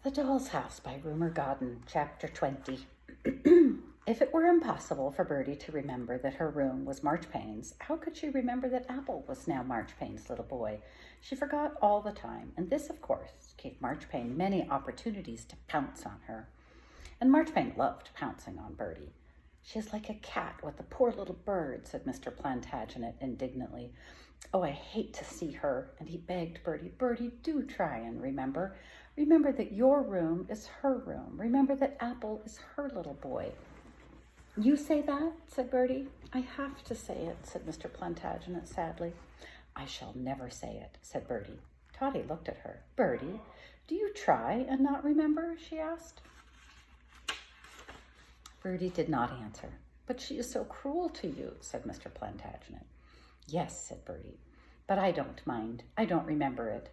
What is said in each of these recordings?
The Doll's House by Rumer Godden, Chapter 20. If it were impossible for Birdie to remember that her room was Marchpane's, how could she remember that Apple was now Marchpane's little boy? She forgot all the time, and this, of course, gave Marchpane many opportunities to pounce on her. And Marchpane loved pouncing on Birdie. "She is like a cat with a poor little bird," said Mr. Plantagenet indignantly. "Oh, I hate to see her." And he begged Birdie, "Birdie, do try and remember. Remember that your room is her room. Remember that Apple is her little boy." "You say that?" said Birdie. "I have to say it," said Mr. Plantagenet sadly. "I shall never say it," said Birdie. Totty looked at her. "Birdie, do you try and not remember?" she asked. Birdie did not answer. "But she is so cruel to you," said Mr. Plantagenet. "Yes," said Birdie, "but I don't mind. I don't remember it."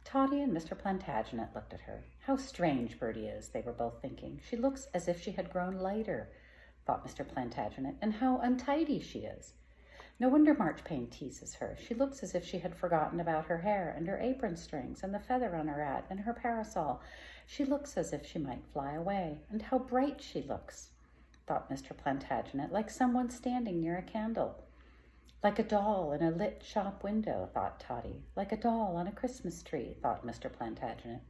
Totty and Mr. Plantagenet looked at her. "How strange Birdie is," they were both thinking. "She looks as if she had grown lighter," thought Mr. Plantagenet, "and how untidy she is. No wonder Marchpane teases her. She looks as if she had forgotten about her hair and her apron strings and the feather on her hat and her parasol. She looks as if she might fly away. And how bright she looks," thought Mr. Plantagenet, "like someone standing near a candle. Like a doll in a lit shop window," thought Totty. "Like a doll on a Christmas tree," thought Mr. Plantagenet.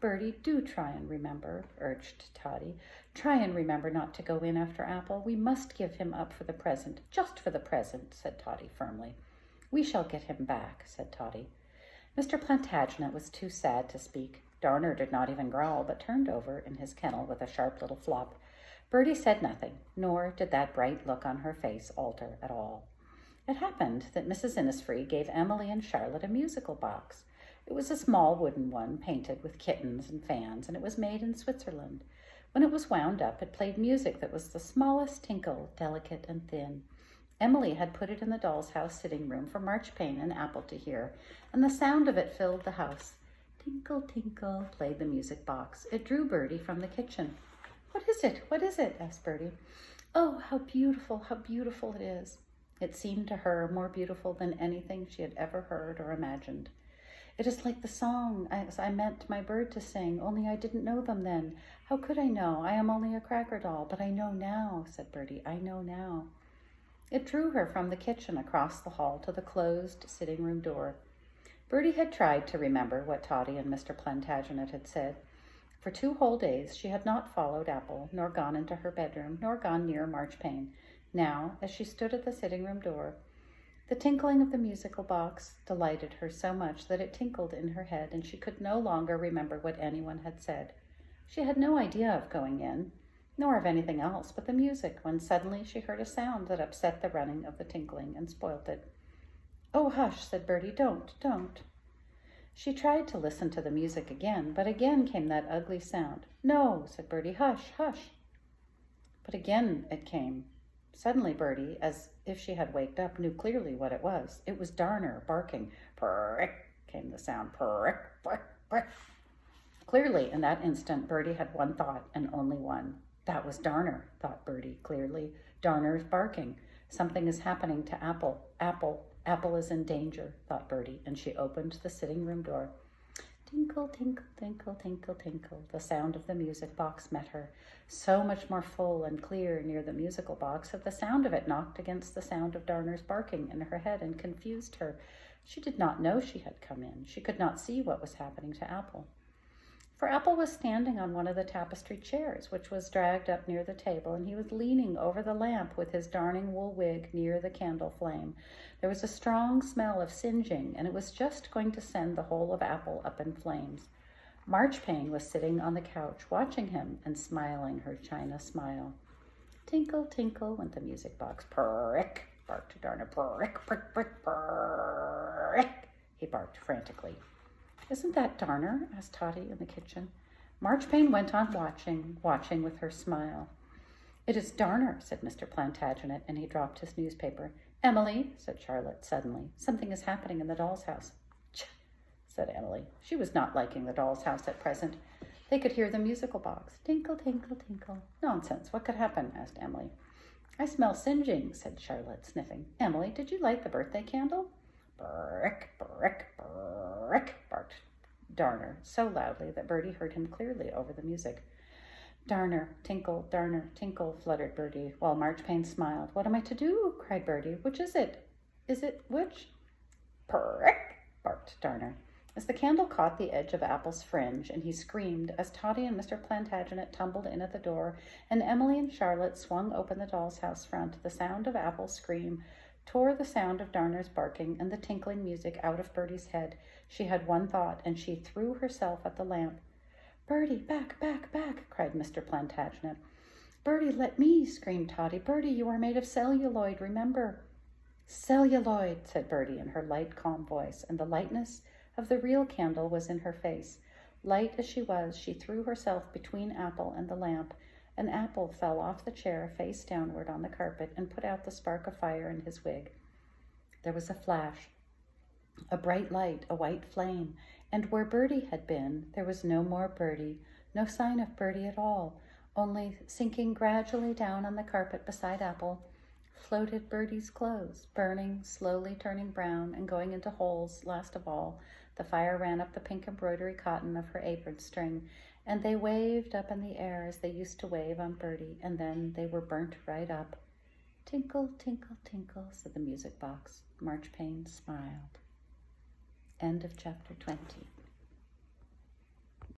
"Birdie, do try and remember," urged Totty. "Try and remember not to go in after Apple. We must give him up for the present, just for the present," said Totty firmly. "We shall get him back," said Totty. Mr. Plantagenet was too sad to speak. Darner did not even growl, but turned over in his kennel with a sharp little flop. Birdie said nothing, nor did that bright look on her face alter at all. It happened that Mrs. Innisfree gave Emily and Charlotte a musical box. It was a small wooden one, painted with kittens and fans, and it was made in Switzerland. When it was wound up, it played music that was the smallest tinkle, delicate and thin. Emily had put it in the doll's house sitting room for Marchpane and Apple to hear, and the sound of it filled the house. Tinkle, tinkle, played the music box. It drew Birdie from the kitchen. "What is it? What is it?" asked Birdie. "Oh, how beautiful it is." It seemed to her more beautiful than anything she had ever heard or imagined. "It is like the song as I meant my bird to sing, only I didn't know them then. How could I know? I am only a cracker doll, but I know now," said Birdie. "I know now." It drew her from the kitchen across the hall to the closed sitting-room door. Birdie had tried to remember what Totty and Mr. Plantagenet had said. For 2 whole days she had not followed Apple, nor gone into her bedroom, nor gone near Marchpane. Now, as she stood at the sitting-room door, the tinkling of the musical box delighted her so much that it tinkled in her head, and she could no longer remember what anyone had said. She had no idea of going in, nor of anything else but the music, when suddenly she heard a sound that upset the running of the tinkling and spoilt it. "Oh, hush," said Birdie, don't." She tried to listen to the music again, but again came that ugly sound. "No," said Birdie, "hush, hush." But again it came. Suddenly Birdie, as if she had waked up, knew clearly what it was. It was Darner barking. "Purr-ick," came the sound. "Purr-ick, purr, purr." Clearly, in that instant, Birdie had one thought, and only one. That was Darner, thought Birdie clearly. Darner's barking. Something is happening to Apple. Apple is in danger, thought Birdie, and she opened the sitting-room door. Tinkle, tinkle, tinkle, tinkle, tinkle. The sound of the music box met her, so much more full and clear near the musical box that the sound of it knocked against the sound of Darner's barking in her head and confused her. She did not know she had come in. She could not see what was happening to Apple. For Apple was standing on one of the tapestry chairs, which was dragged up near the table, and he was leaning over the lamp with his darning wool wig near the candle flame. There was a strong smell of singeing, and it was just going to send the whole of Apple up in flames. Marchpane was sitting on the couch, watching him and smiling her china smile. Tinkle, tinkle, went the music box. "Purr-ick," barked Darner. "Purr-ick, prick, prick, purr-ick," he barked frantically. "Isn't that Darner?" asked Totty in the kitchen. Marchpane went on watching with her smile. "It is Darner," said Mr. Plantagenet, and he dropped his newspaper. "Emily," said Charlotte suddenly, "something is happening in the doll's house." "Tch," said Emily. She was not liking the doll's house at present. They could hear the musical box. Tinkle, tinkle, tinkle. "Nonsense. What could happen?" asked Emily. "I smell singeing," said Charlotte, sniffing. "Emily, did you light the birthday candle?" "Brick, brick, brick," barked Darner so loudly that Birdie heard him clearly over the music. Darner, tinkle, fluttered Birdie, while Marchpane smiled. What am I to do? Cried Birdie. Which is it? Is it which? Prick, barked Darner, as the candle caught the edge of Apple's fringe, and he screamed as Toddy and Mr. Plantagenet tumbled in at the door, and Emily and Charlotte swung open the doll's house front. The sound of Apple's scream tore the sound of Darner's barking and the tinkling music out of Birdie's head. She had one thought, and she threw herself at the lamp. Birdie, back, cried Mr. Plantagenet. Birdie, let me, screamed Toddy. Birdie, you are made of celluloid, remember. Celluloid, said Birdie in her light, calm voice, and the lightness of the real candle was in her face. Light as she was, she threw herself between Apple and the lamp, and Apple fell off the chair face downward on the carpet and put out the spark of fire in his wig. There was a flash, a bright light, a white flame, and where Birdie had been, there was no more Birdie, no sign of Birdie at all, only sinking gradually down on the carpet beside Apple, floated Birdie's clothes, burning, slowly turning brown and going into holes. Last of all, the fire ran up the pink embroidery cotton of her apron string, and they waved up in the air as they used to wave on Birdie, and then they were burnt right up. Tinkle, tinkle, tinkle, said the music box. Marchpane smiled. End of chapter 20.